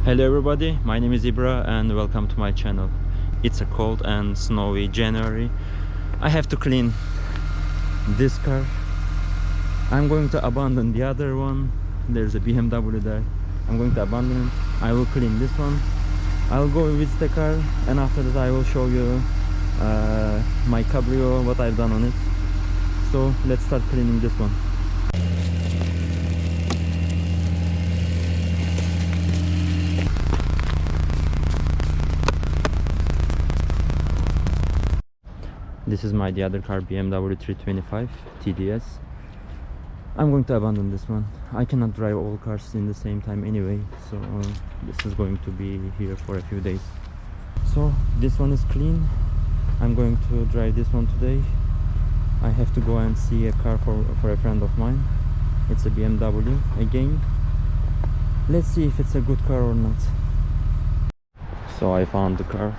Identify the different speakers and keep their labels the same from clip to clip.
Speaker 1: Hello everybody, my name is Ibra and welcome to my channel. It's a cold and snowy January. I have to clean this car. I'm going to abandon the other one. There's a BMW there. I'm going to abandon it. I will clean this one. I'll go visit the car and after that I will show you my Cabrio, what I've done on it. So let's start cleaning this one. This is the other car, BMW 325 TDS. I'm going to abandon this one. I cannot drive all cars in the same time anyway, so this is going to be here for a few days. So this one is clean. I'm going to drive this one today. I have to go and see a car for a friend of mine. It's a BMW again. Let's see if it's a good car or not. So I found the car.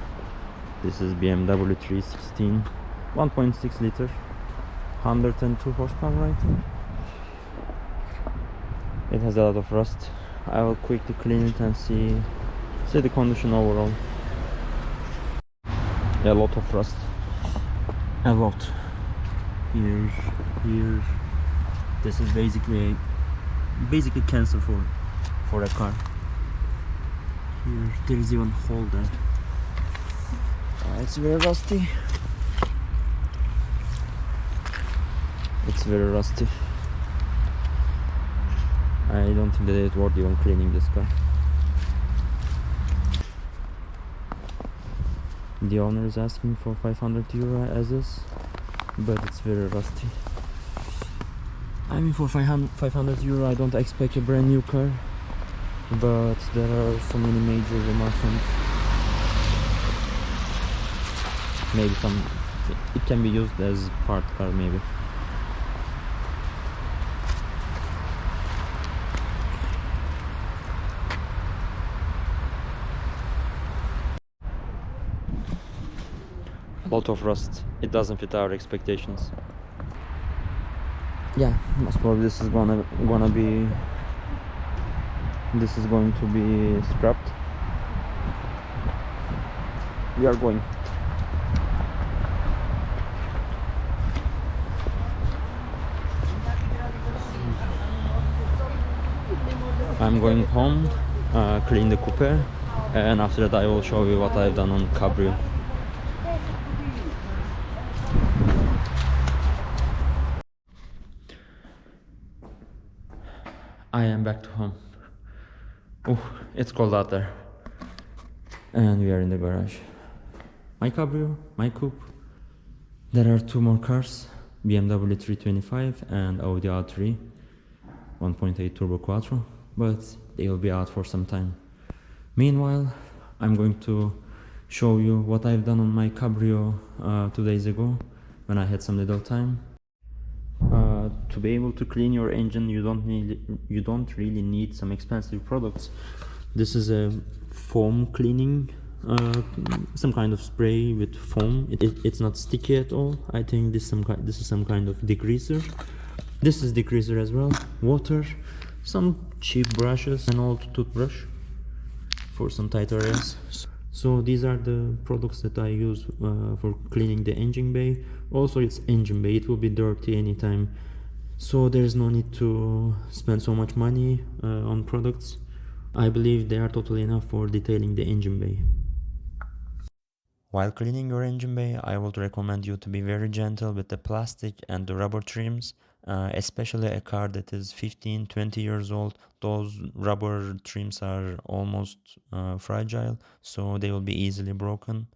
Speaker 1: This is BMW 316. 1.6 liter, 102 horsepower, I think. It has a lot of rust. I will quickly clean it and see the condition overall. A lot of rust. A lot. Here. This is basically cancer for a car. Here, there is even hole there. It's very rusty. It's very rusty. I don't think that it's worth even cleaning this car. The owner is asking for 500 euro as is, but it's very rusty. I mean, for 500 euro I don't expect a brand new car, but there are so many major remarks on it. Maybe it can be used as part car maybe. Lot of rust. It doesn't fit our expectations. Yeah, most probably this is going to be scrapped. We are going. I'm going home, clean the coupe, and after that I will show you what I've done on Cabrio. I am back to home. Oh, it's cold out there. And we are in the garage. My Cabrio, my coupe. There are two more cars, BMW 325 and Audi A3 1.8 Turbo Quattro, but they will be out for some time. Meanwhile, I'm going to show you what I've done on my Cabrio 2 days ago when I had some little time. To be able to clean your engine, you don't really need some expensive products. This is a foam cleaning, some kind of spray with foam. It's not sticky at all. I think this is some kind of degreaser. This is degreaser as well. Water, some cheap brushes, an old toothbrush for some tight areas. So these are the products that I use for cleaning the engine bay. Also, it's engine bay, it will be dirty anytime, so there's no need to spend so much money on products. I believe they are totally enough for detailing the engine bay. While cleaning your engine bay, I would recommend you to be very gentle with the plastic and the rubber trims, especially a car that is 15-20 years old. Those rubber trims are almost fragile, so they will be easily broken.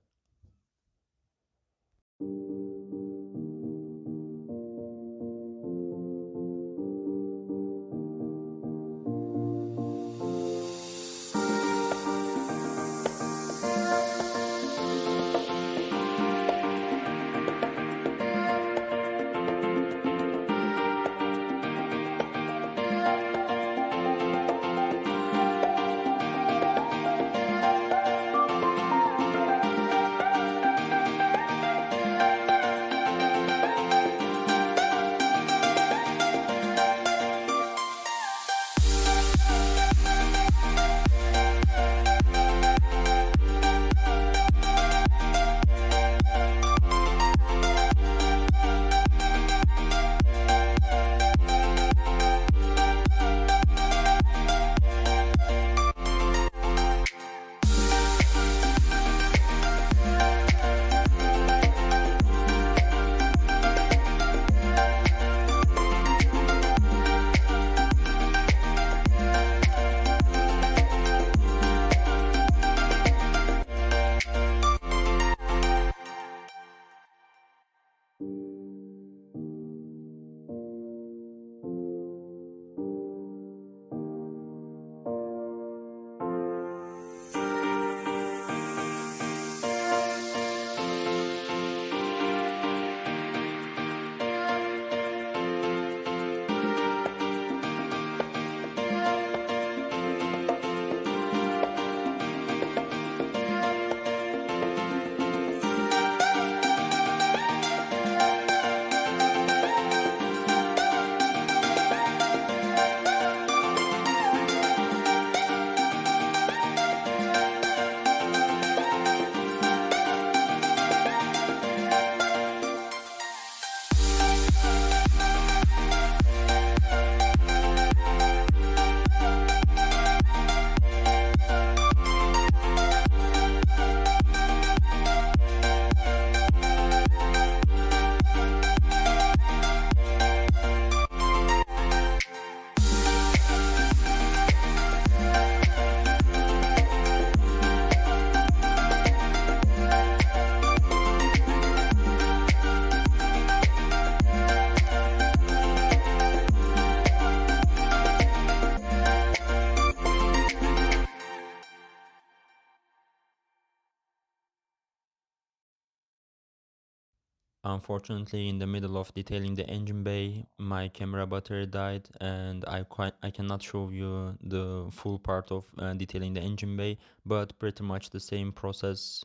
Speaker 1: Unfortunately, in the middle of detailing the engine bay, my camera battery died, and I cannot show you the full part of detailing the engine bay, but pretty much the same process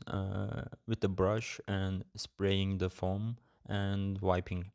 Speaker 1: with the brush and spraying the foam and wiping.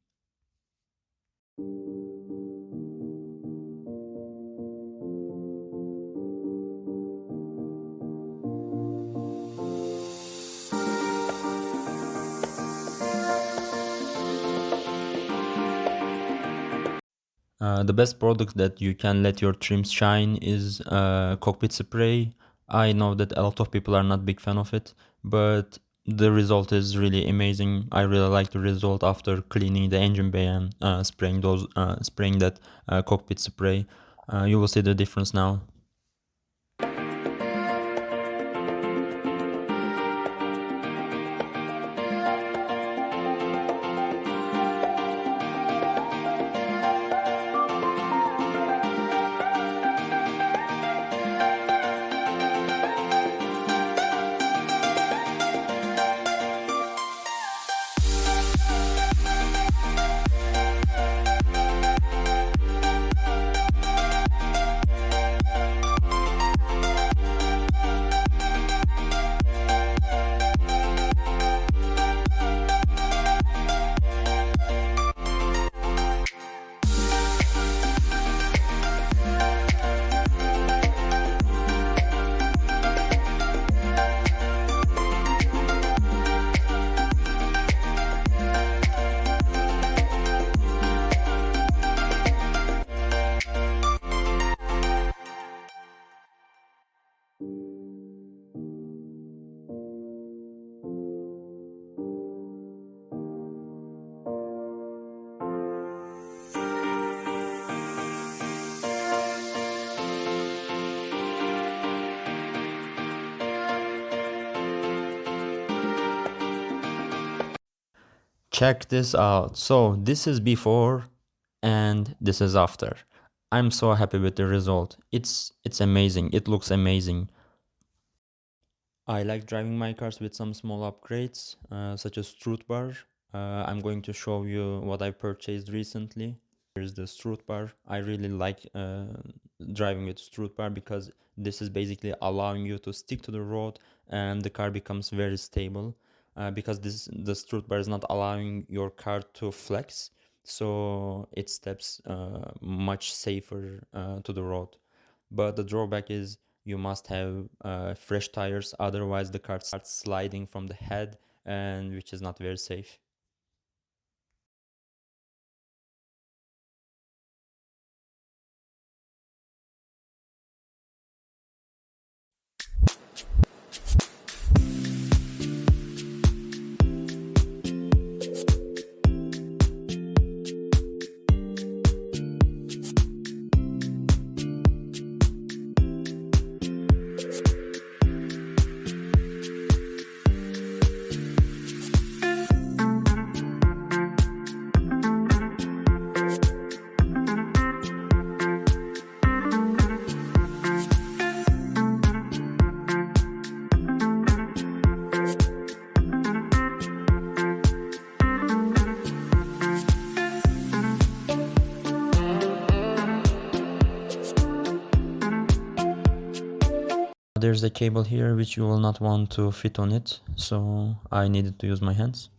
Speaker 1: The best product that you can let your trims shine is cockpit spray. I know that a lot of people are not big fan of it, but the result is really amazing. I really like the result after cleaning the engine bay and spraying that cockpit spray. You will see the difference now. Check this out. So this is before and this is after. I'm so happy with the result. It's amazing. It looks amazing. I like driving my cars with some small upgrades, such as Strut bar. I'm going to show you what I purchased recently. Here's the Strut bar. I really like driving with Strut bar because this is basically allowing you to stick to the road and the car becomes very stable. Because the Strut bar is not allowing your car to flex, so it steps much safer to the road. But the drawback is you must have fresh tires, otherwise the car starts sliding from the head, and which is not very safe. There's a cable here which you will not want to fit on it, so I needed to use my hands.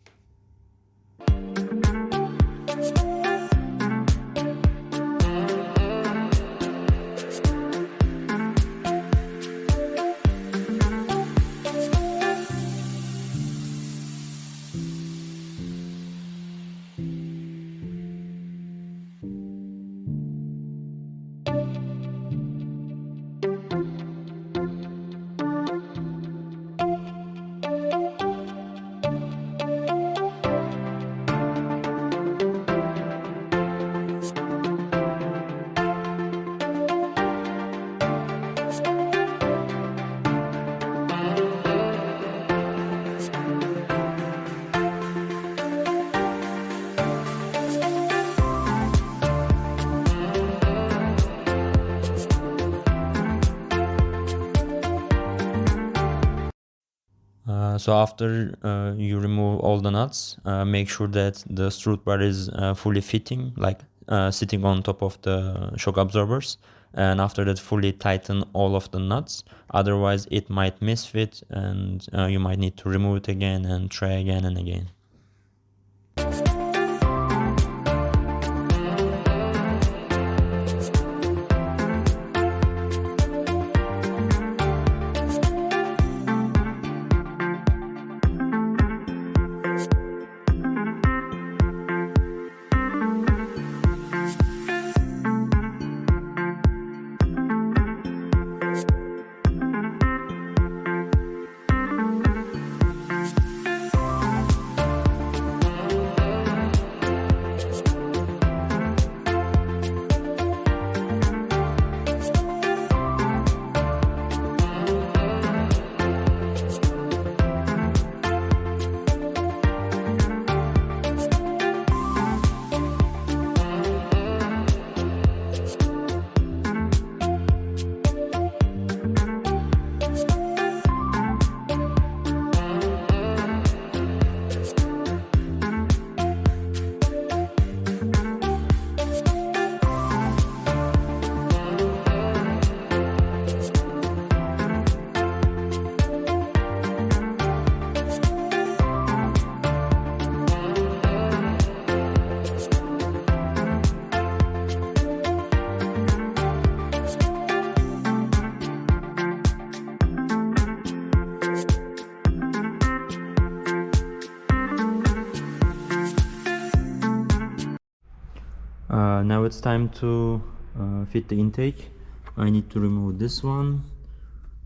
Speaker 1: So after you remove all the nuts, make sure that the strut bar is fully fitting, like sitting on top of the shock absorbers. And after that, fully tighten all of the nuts. Otherwise, it might misfit, and you might need to remove it again and try again and again. Now it's time to fit the intake. I need to remove this one,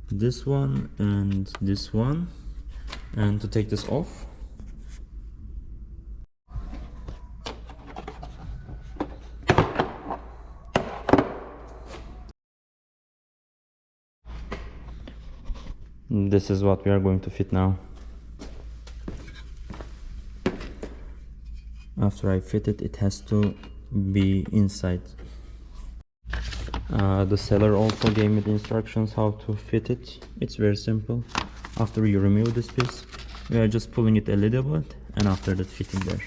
Speaker 1: and this one. And to take this off, this is what we are going to fit now. After I fit it, it has to be inside. The seller also gave me the instructions how to fit it. It's very simple. After you remove this piece, we are just pulling it a little bit, and after that fitting there.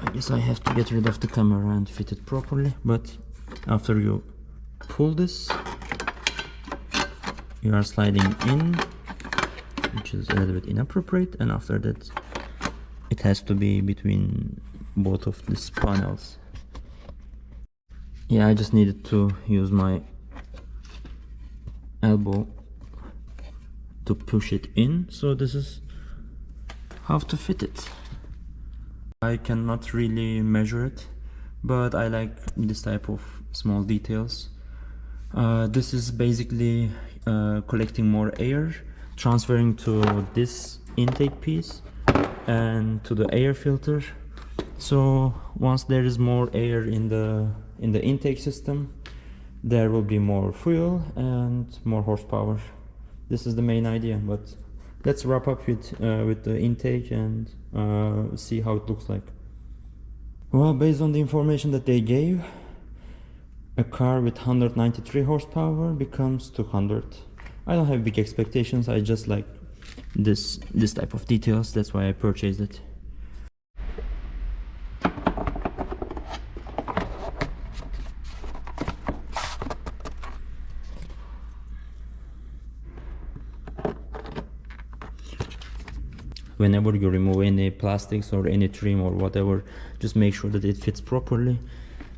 Speaker 1: I guess I have to get rid of the camera and fit it properly, but after you pull this, you are sliding in, which is a little bit inappropriate, and after that it has to be between both of these panels. Yeah, I just needed to use my elbow to push it in, so this is how to fit it. I cannot really measure it, but I like this type of small details. This is basically collecting more air, transferring to this intake piece and to the air filter. So once there is more air in the intake system, there will be more fuel and more horsepower. This is the main idea, but let's wrap up with the intake and see how it looks like. Well, based on the information that they gave, a car with 193 horsepower becomes 200. I don't have big expectations, I just like this type of details, that's why I purchased it. Whenever you remove any plastics or any trim or whatever, just make sure that it fits properly.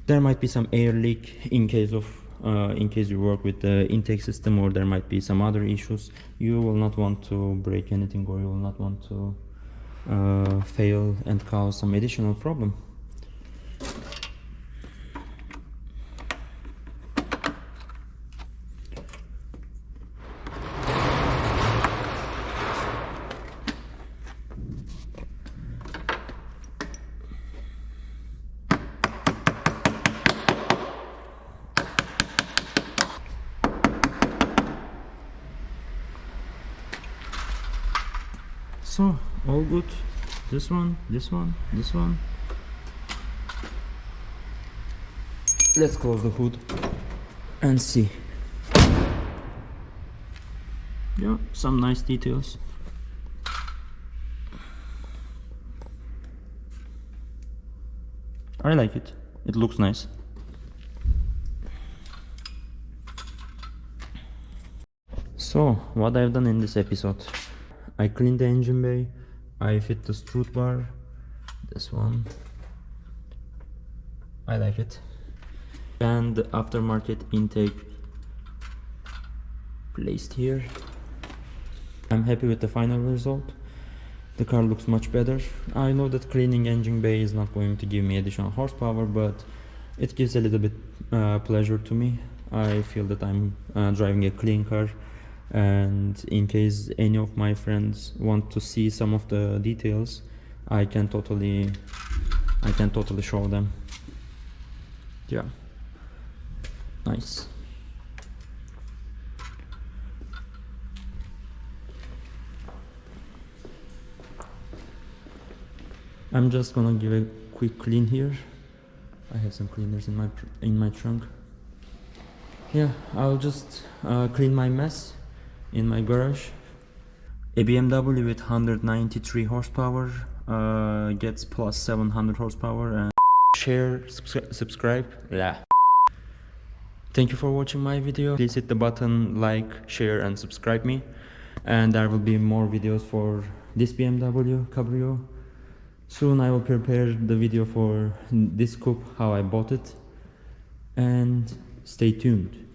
Speaker 1: There might be some air leak in case you work with the intake system, or there might be some other issues. You will not want to break anything, or you will not want to fail and cause some additional problem. So all good. This one, this one, this one. Let's close the hood and see. Yeah, some nice details. I like it. It looks nice. So, what I've done in this episode. I cleaned the engine bay. I fit the strut bar. This one. I like it. And the aftermarket intake placed here. I'm happy with the final result. The car looks much better. I know that cleaning engine bay is not going to give me additional horsepower, but it gives a little bit pleasure to me. I feel that I'm driving a clean car, and in case any of my friends want to see some of the details, I can totally show them. Yeah, nice. I'm just gonna give a quick clean here. I have some cleaners in my trunk. Yeah, I'll just clean my mess in my garage. A BMW with 193 horsepower gets plus 700 horsepower. And share, subscribe. Yeah. Thank you for watching my video. Please hit the button, like, share and subscribe me. And there will be more videos for this BMW Cabrio. Soon I will prepare the video for this coupe, how I bought it. And stay tuned.